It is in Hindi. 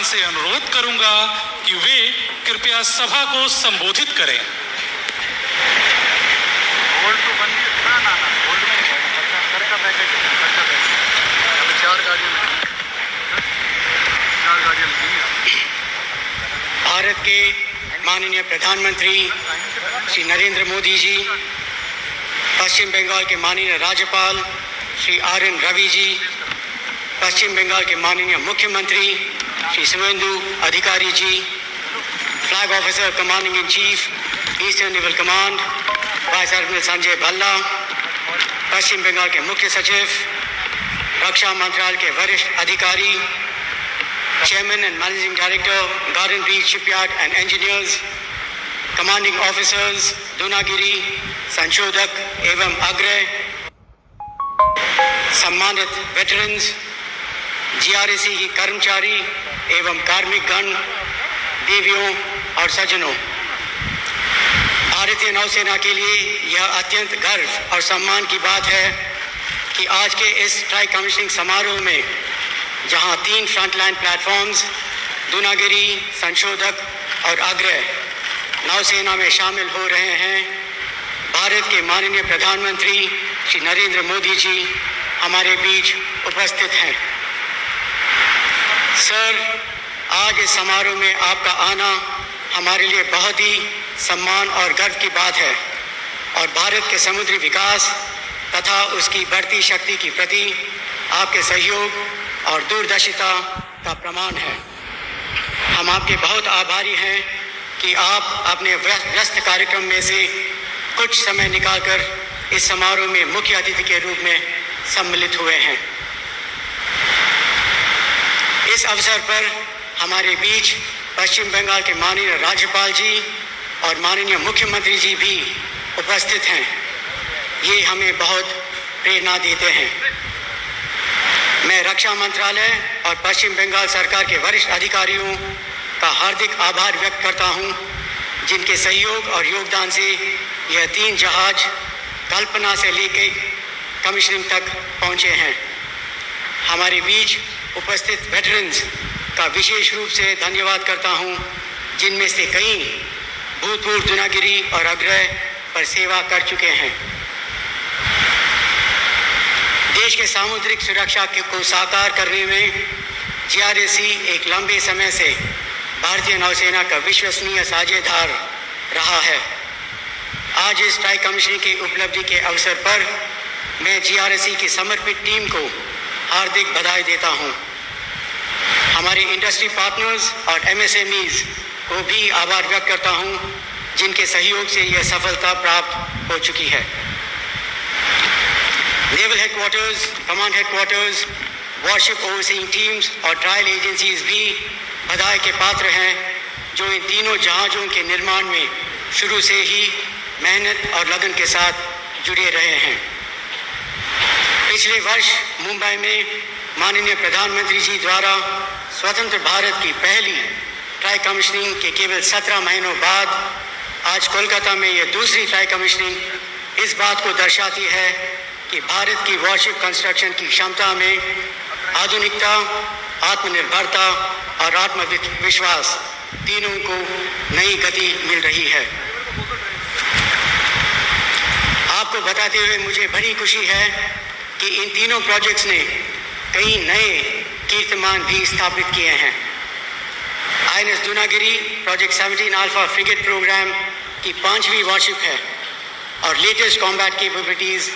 से अनुरोध करूंगा कि वे कृपया सभा को संबोधित करें। भारत के माननीय प्रधानमंत्री श्री नरेंद्र मोदी जी, पश्चिम बंगाल के माननीय राज्यपाल श्री RN रवि जी, पश्चिम बंगाल के माननीय मुख्यमंत्री Shri Suvendu Adhikari ji, flag officer commanding in chief eastern naval command vice admiral Sanjay Bhalla, Paschim Bengal के मुख्य सचिव, रक्षा मंत्रालय के वरिष्ठ अधिकारी, chairman and managing director Garden Reach Shipyard and Engineers, commanding officers Dunagiri, Sanshodhak एवं अग्रय, सम्मानित वेटरन्स, GRSC की कर्मचारी एवं कार्मिक गण, देवियों और सज्जनों, भारतीय नौसेना के लिए यह अत्यंत गर्व और सम्मान की बात है कि आज के इस ट्राई कमीशनिंग समारोह में जहां 3 फ्रंटलाइन प्लेटफॉर्म्स दूनागिरी, संशोधक और अग्रय नौसेना में शामिल हो रहे हैं, भारत के माननीय प्रधानमंत्री श्री नरेंद्र मोदी जी हमारे बीच उपस्थित हैं। सर, आज इस समारोह में आपका आना हमारे लिए बहुत ही सम्मान और गर्व की बात है और भारत के समुद्री विकास तथा उसकी बढ़ती शक्ति के प्रति आपके सहयोग और दूरदर्शिता का प्रमाण है। हम आपके बहुत आभारी हैं कि आप अपने व्यस्त कार्यक्रम में से कुछ समय निकालकर इस समारोह में मुख्य अतिथि के रूप में सम्मिलित हुए हैं। इस अवसर पर हमारे बीच पश्चिम बंगाल के माननीय राज्यपाल जी और माननीय मुख्यमंत्री जी भी उपस्थित हैं। ये हमें बहुत प्रेरणा देते हैं। मैं रक्षा मंत्रालय और पश्चिम बंगाल सरकार के वरिष्ठ अधिकारियों का हार्दिक आभार व्यक्त करता हूं, जिनके सहयोग और योगदान से यह 3 जहाज कल्पना से लेकर कमीशनिंग तक पहुंचे हैं। हमारे बीच उपस्थित वेटरन्स का विशेष रूप से धन्यवाद करता हूं, जिनमें से कई भूतपूर्व दूनागिरी और अग्रय पर सेवा कर चुके हैं। देश के सामुद्रिक सुरक्षा को साकार करने में GRSC एक लंबे समय से भारतीय नौसेना का विश्वसनीय साझेदार रहा है। आज इस ट्राई कमीशनिंग की उपलब्धि के अवसर पर मैं GRSC की समर्पित टीम को हार्दिक बधाई देता हूं। हमारे इंडस्ट्री पार्टनर्स और MSMEs को भी आभार व्यक्त करता हूं, जिनके सहयोग से यह सफलता प्राप्त हो चुकी है। Naval headquarters, command headquarters, worship overseeing teams और ट्रायल एजेंसीज भी बधाई के पात्र हैं, जो इन तीनों जहाज़ों के निर्माण में शुरू से ही मेहनत और लगन के साथ जुड़े रहे हैं। पिछले वर्ष मुंबई में माननीय प्रधानमंत्री जी द्वारा स्वतंत्र भारत की पहली ट्राई कमीशनिंग के केवल 17 महीनों बाद आज कोलकाता में यह दूसरी ट्राई कमीशनिंग इस बात को दर्शाती है कि भारत की वॉरशिप कंस्ट्रक्शन की क्षमता में आधुनिकता, आत्मनिर्भरता और आत्मविश्वास तीनों को नई गति मिल रही है। आपको बताते हुए मुझे बड़ी खुशी है कि इन तीनों प्रोजेक्ट्स ने कई नए कीर्तिमान भी स्थापित किए हैं। INS Dunagiri project 17 alpha frigate program की 5वीं वॉरशिप है और लेटेस्ट कॉम्बैट कैपेबिलिटीज